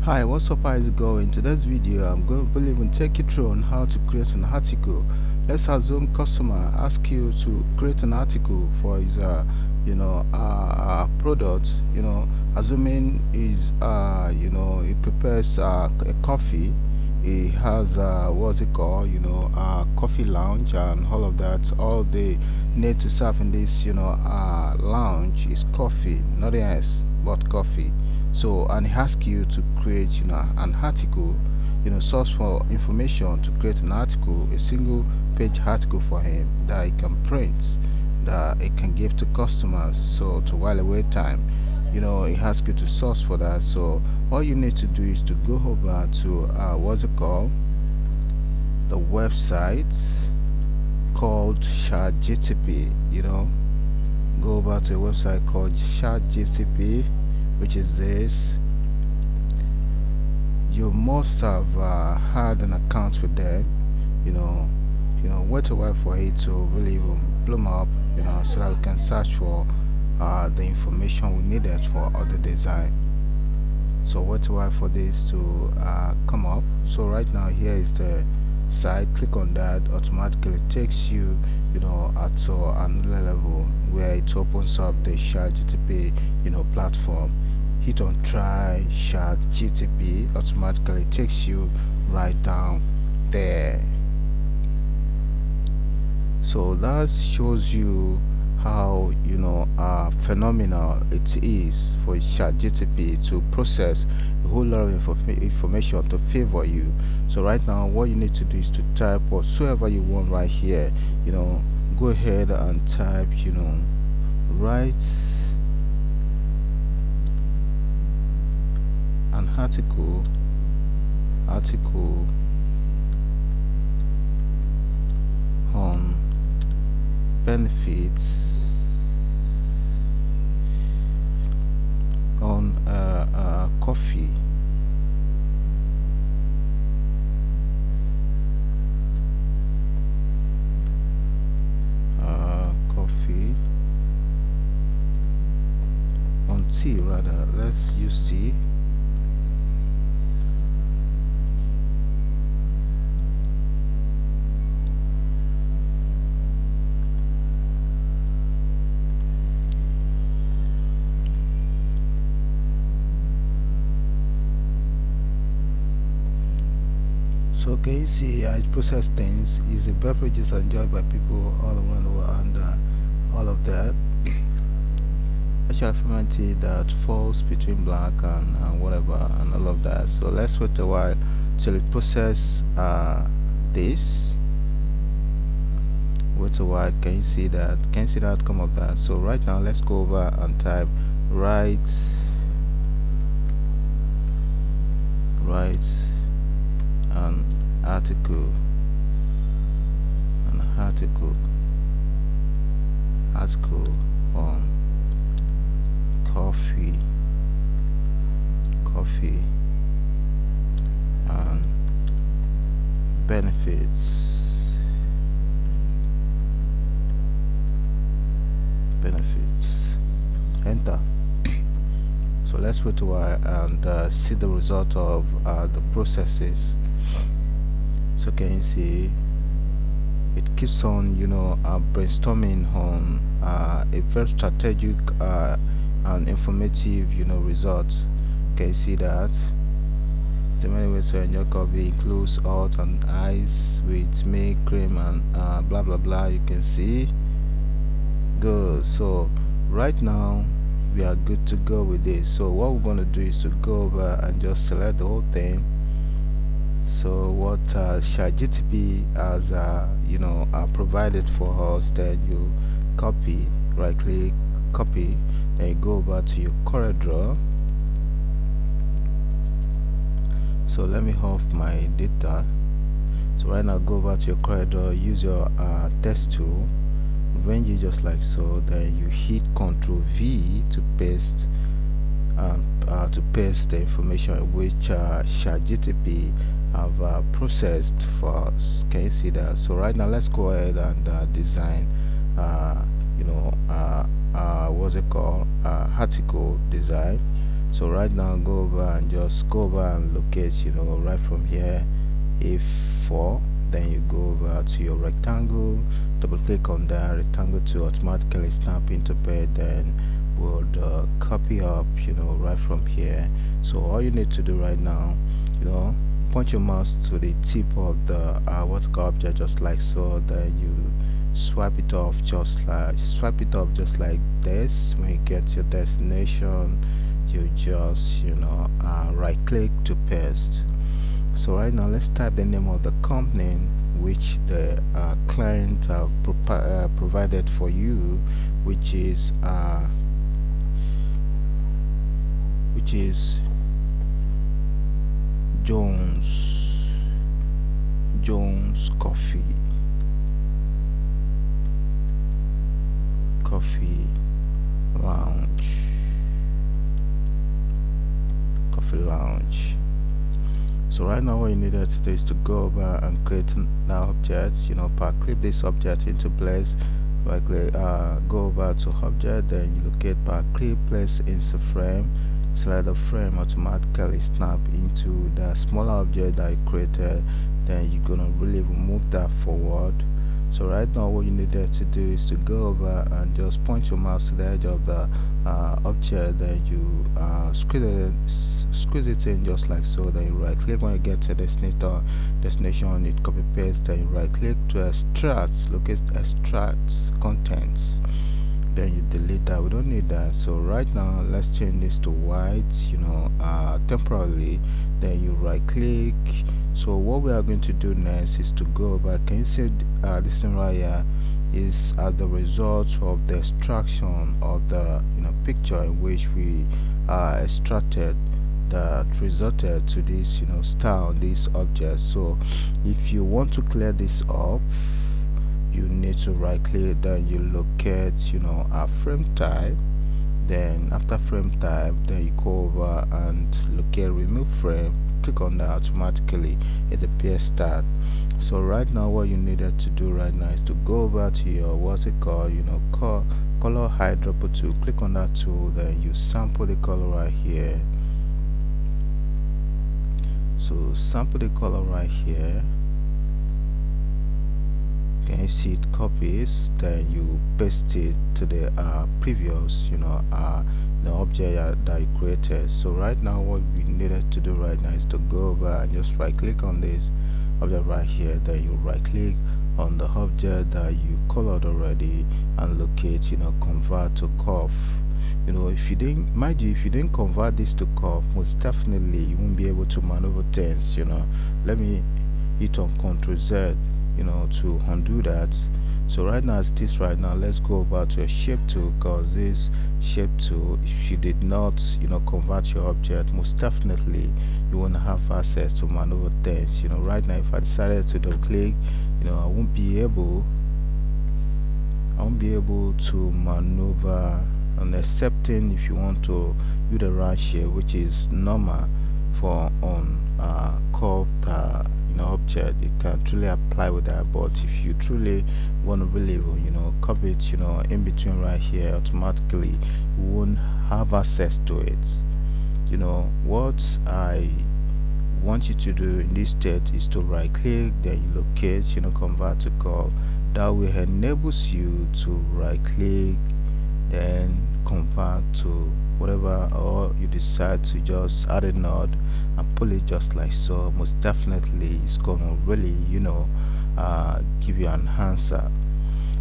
Hi, what's up? How's it going? Today's video, I'm going to even take you through on how to create an article. Let's assume customer ask you to create an article for his, product. Assuming is, he prepares a coffee. He has, what's it called? Coffee lounge and all of that. All they need to serve in this, lounge is coffee, nothing else but coffee. So, and he asks you to create an article, source for information to create an article, a single page article for him that he can print, that he can give to customers, so to while away time. He asks you to source for that. So all you need to do is to go over to what's it called, the website called ChatGPT. Go over to a website called ChatGPT, which is this. You must have had an account with them. Wait a while for it to really bloom up, so that we can search for the information we needed for other design. So wait a while for this to come up. So right now here is the site. Click on that. Automatically takes you at another level where it opens up the ChatGPT platform. Hit on try ChatGPT, automatically takes you right down there. So that shows you how phenomenal it is for ChatGPT to process a whole lot of information to favor you. So right now what you need to do is to type whatsoever you want right here. Go ahead and type write an article on benefits on coffee. Coffee on tea, rather. Let's use tea. So can you see how it process things? Is a beverage is enjoyed by people all around the world, and all of that. Actually, affirmative that falls between black and whatever and all of that. So let's wait a while till it process this. Wait a while. Can you see that? Can you see the outcome of that? So right now let's go over and type write an article on coffee and benefits. Enter. So let's wait a while and see the result of the processes. So can you see it keeps on brainstorming on a very strategic and informative results. Can you see that? The many ways to enjoy coffee includes hot and ice with milk, cream, and blah blah blah. You can see. Good. So right now we are good to go with this. So what we're going to do is to go over and just select the whole thing. So what ChatGPT has provided for us, then you copy, right click, copy, then you go over to your CorelDraw. So let me off my data. So right now go over to your CorelDraw, use your text tool, range it just like so, then you hit Ctrl V to paste the information which ChatGPT have processed for us. Can you see that? So right now let's go ahead and design what's it called, article design. So right now, go over and just go over and locate, right from here, A4. Then you go over to your rectangle, double click on that rectangle to automatically snap into bed. Then we'll copy up, right from here. So all you need to do right now, point your mouse to the tip of the what's called object, just like so. Then you swipe it off, just like this. When you get to your destination, you just right click to paste. So right now, let's type the name of the company which the client provided for you, which is Jones Coffee Lounge. So right now, what you needed to do is to go over and create an object. Powerclip this object into place. Go over to object, then you locate Powerclip, place into frame. Select the frame, automatically snap into the smaller object that you created. Then you're gonna really move that forward. So right now, what you needed to do is to go over and just point your mouse to the edge of the object. Then you squeeze it in just like so. Then you right click when you get to destination. It copy paste. Then you right click to extract, locate extract contents. Then you delete that. We don't need that. So right now, let's change this to white, temporarily. Then you right click. So what we are going to do next is to go back. Can you see this thing right here is as the result of the extraction of the picture in which we extracted, that resulted to this style, this object. So if you want to clear this up, you need to right click, then you locate a frame type. Then after frame type, then you go over and locate remove frame, click on that. Automatically it appears start. So right now, what you needed to do right now is to go over to your color eyedropper tool, click on that tool. Then you sample the color right here. So sample the color right here. Can you see it copies? Then you paste it to the previous the object that you created. So right now, what we needed to do right now is to go over and just right click on this object right here. Then you right click on the object that you colored already and locate convert to curve. If you didn't convert this to curve, most definitely you won't be able to maneuver things. Let me hit on Ctrl Z to undo that. So right now, as it is right now, let's go over to a shape tool, because this shape tool, if you did not convert your object, most definitely you won't have access to maneuver things. Right now, if I decided to double click, I won't be able to maneuver, and excepting if you want to do the round shape, which is normal for on curved object. It can truly apply with that. But if you truly want to really cover it in between right here, automatically you won't have access to it. What I want you to do in this state is to right click, then you locate convert to curve. That will enables you to right click, then convert to whatever, or you decide to just add a node and pull it just like so. Most definitely it's gonna really give you an answer.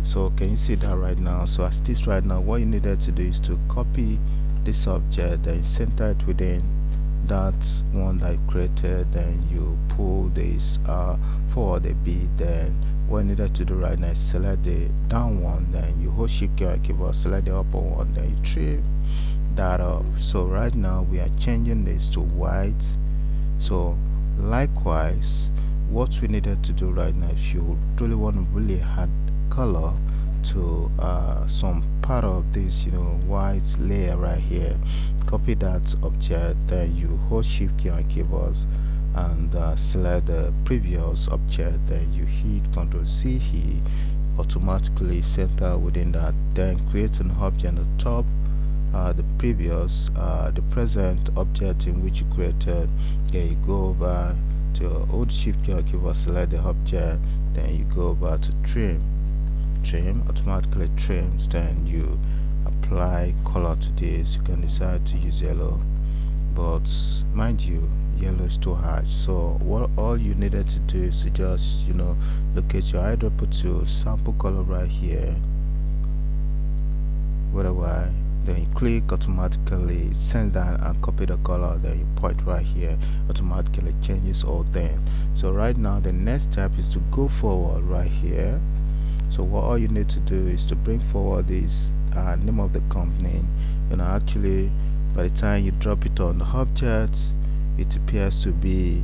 So can you see that right now? So as this right now, what you needed to do is to copy this object, then center it within that one that you created. Then you pull this forward a bit. Then what you needed to do right now is select the down one, then you hold shift key on keyboard, select the upper one, then you trim that up. So right now we are changing this to white. So likewise, what we needed to do right now, if you really want to really add color to some part of this white layer right here, copy that object, then you hold shift key on keyboard and select the previous object, then you hit Ctrl C here, automatically center within that. Then create an object on the top the present object in which you created. Then you go over to hold shift key on keyboard, select the object, then you go over to trim automatically trims, then you apply color to this. You can decide to use yellow, but mind you, yellow is too hard. So what all you needed to do is to just locate your eyedropper to sample color right here, whatever, then you click, automatically it sends down and copy the color, then you point right here, automatically changes all thing. So right now the next step is to go forward right here. So what all you need to do is to bring forward this name of the company. Actually by the time you drop it on the object, it appears to be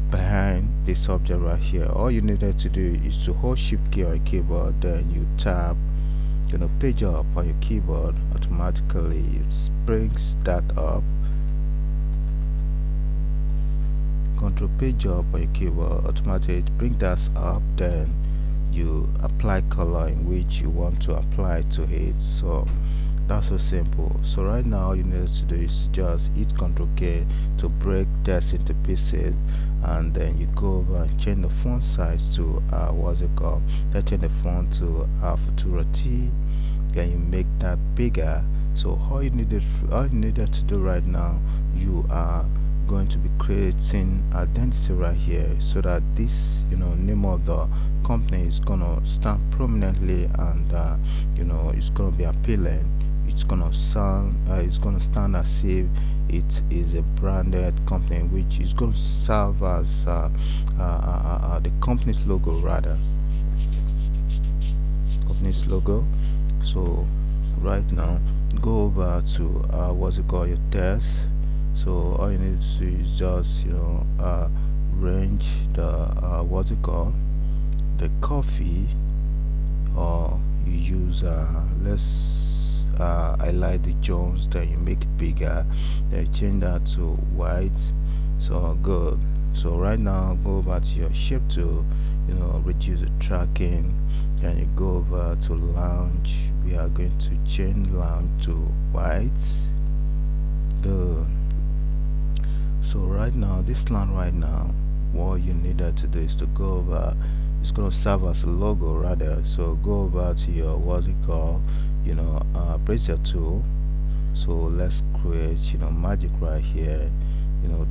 behind this object right here. All you needed to do is to hold shift key on your keyboard, then you tap page up on your keyboard, automatically it brings that up. Control page up on your keyboard, automatically bring that up, then you apply color in which you want to apply to it. So that's so simple. So right now all you need to do is just hit Ctrl K to break this into pieces, and then you go over and change the font size to what's it called, let's change the font to Futura T, then you make that bigger. So all you needed to do right now, you are going to be creating identity right here, so that this name of the company is gonna stand prominently, and it's gonna be appealing. It's gonna stand as if it is a branded company, which is going to serve as the company's logo, rather company's logo. So right now go over to what's it called, your test. So all you need to do is just range the what's it called, the coffee, or you use let's highlight the Jones, then you make it bigger, then you change that to white. So good. So right now go back to your shape tool, reduce the tracking, and you go over to lounge. We are going to change lounge to white. Good. So right now this line right now, what you needed to do is to go over, it's going to serve as a logo rather. So go over to your what's it called, brazier tool. So let's create magic right here,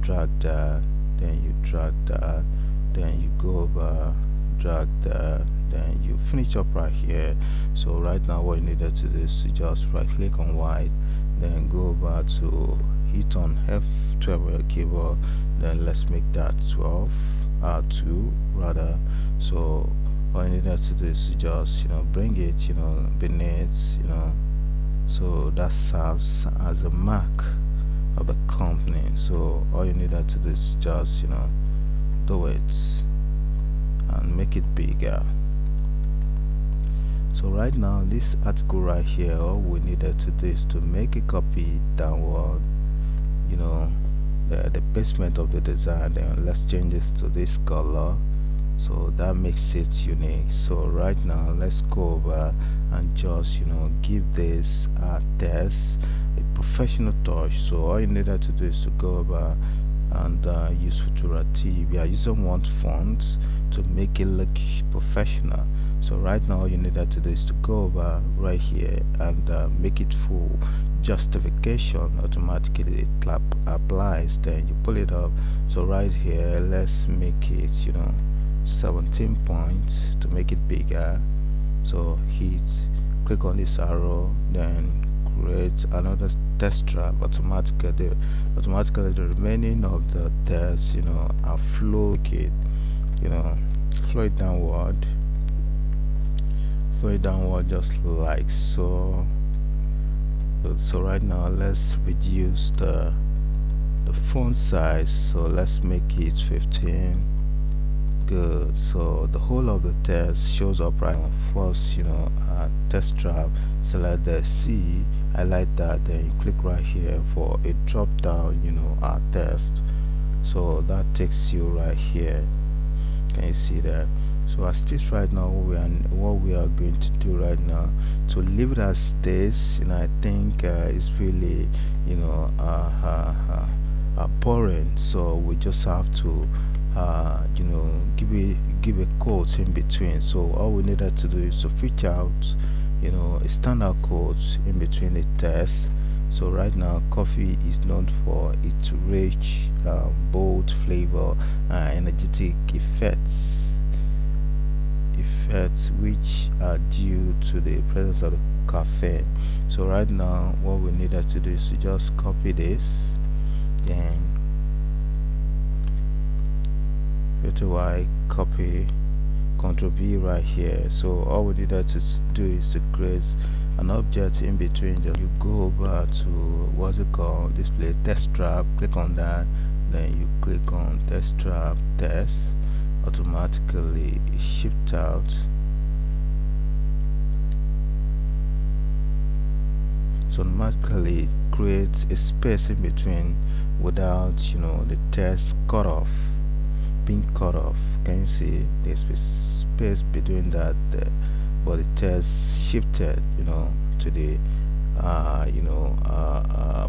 drag that, then you drag that, then you go over, drag that, then you finish up right here. So right now what you needed to do is to just right click on white, then go over to hit on F12 on your keyboard, then let's make that 12 2 rather. So all you needed to do is to just bring it beneath, so that serves as a mark of the company. So all you needed to do is just do it and make it bigger. So right now this article right here, all we needed to do is to make a copy downward, the basement of the design, then let's change this to this color, so that makes it unique. So right now let's go over and just give this test a professional touch. So all you needed to do is to go over and use Futura T. We are using one font to make it look professional. So right now all you needed to do is to go over right here and make it full. Justification, automatically it applies, then you pull it up. So right here let's make it 17 points to make it bigger. So click on this arrow, then create another test trap. Automatically the remaining of the tests are flow it, flow it downward just like so. So right now let's reduce the font size, so let's make it 15. Good. So the whole of the text shows up right now. First test trap, select the C, highlight that, then you click right here for a drop down test. So that takes you right here, can you see that? So as this right now, what we are going to do right now to leave it as this, I think it's really, boring. So we just have to, give a quote in between. So all we needed to do is to feature out, a standard quote in between the text. So right now, coffee is known for its rich, bold flavor and energetic effects which are due to the presence of the caffeine. So right now, what we needed to do is to just copy this, then go to Y, copy, Ctrl V right here. So all we needed to do is to create an object in between. Just you go over to what's it called, display test trap, click on that, then you click on test trap test, automatically shift out. So automatically creates a space in between without the text being cut off. Can you see there's a space between that but the text shifted to the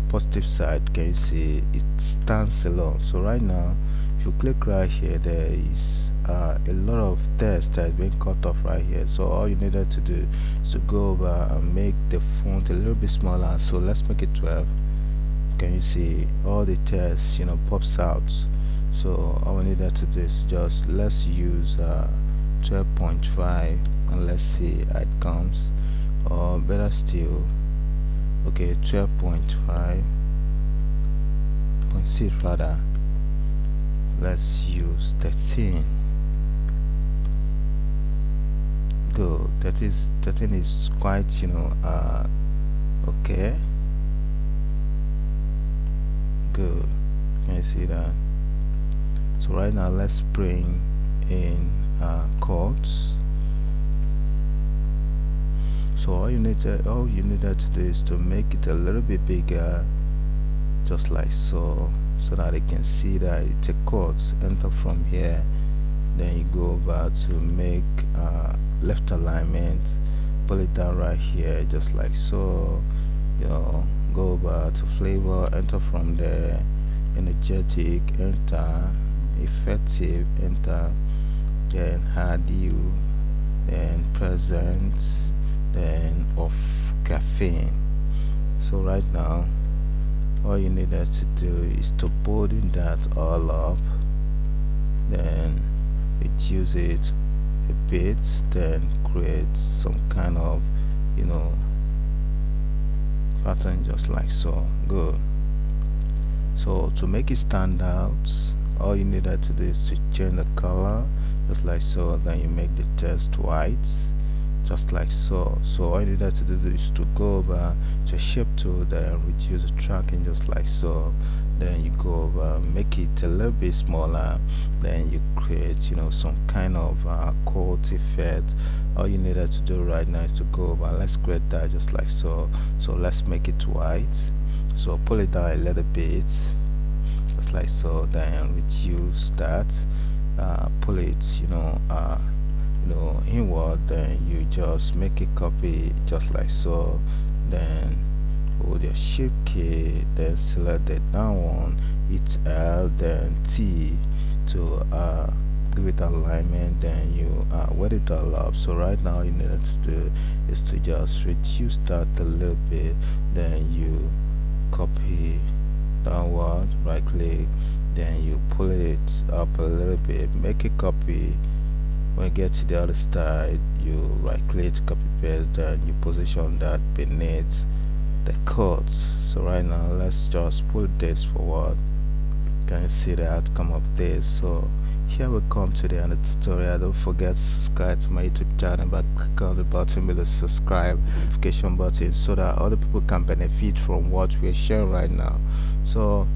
positive side. Can you see it stands alone? So right now, if you click right here, there is a lot of text that is being cut off right here. So all you needed to do is to go over and make the font a little bit smaller. So let's make it 12. Can you see all the text pops out? So all we needed to do is just let's use 12.5 and let's see how it comes, or better still, okay, 12.5 0.6 rather. Let's use 13. Good. 13 is quite okay, good. Can you see that? So right now, let's bring in chords. So all you needed to do is to make it a little bit bigger, just like so that they can see that it's a chord. Enter from here, then you go over to make left alignment, pull it down right here, just like so. Go over to flavor, enter from there, energetic, enter, effective, enter, then hard you, then present, then of caffeine. So right now, all you needed to do is to bolden that all up, then reduce it a bit, then create some kind of pattern, just like so. Good. So to make it stand out, all you needed to do is to change the color, just like so. Then you make the text white, just like so. So all you needed to do is to go over to shape tool, then reduce the tracking, just like so. Then you go over, make it a little bit smaller, then you create some kind of quote effect. All you needed to do right now is to go over, let's create that, just like so. So let's make it white, so pull it down a little bit, just like so, then reduce that, pull it inward, then you just make a copy, just like so. Then hold your shift key, then select the down one, hit L, then T to give it alignment, then you wet it all up. So right now, you need to do is to just reduce that a little bit, then you copy downward, right click, then you pull it up a little bit, make a copy. When you get to the other side, you right click, copy paste, then you position that beneath the chords. So right now, let's just pull this forward. Can you see the outcome of this? So here we come to the end of the tutorial. Don't forget to subscribe to my YouTube channel by clicking on the button below, subscribe notification button, so that other people can benefit from what we're sharing right now. So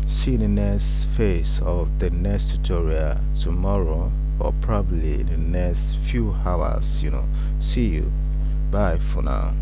see you in the next phase of the next tutorial tomorrow, or probably the next few hours. See you. Bye for now.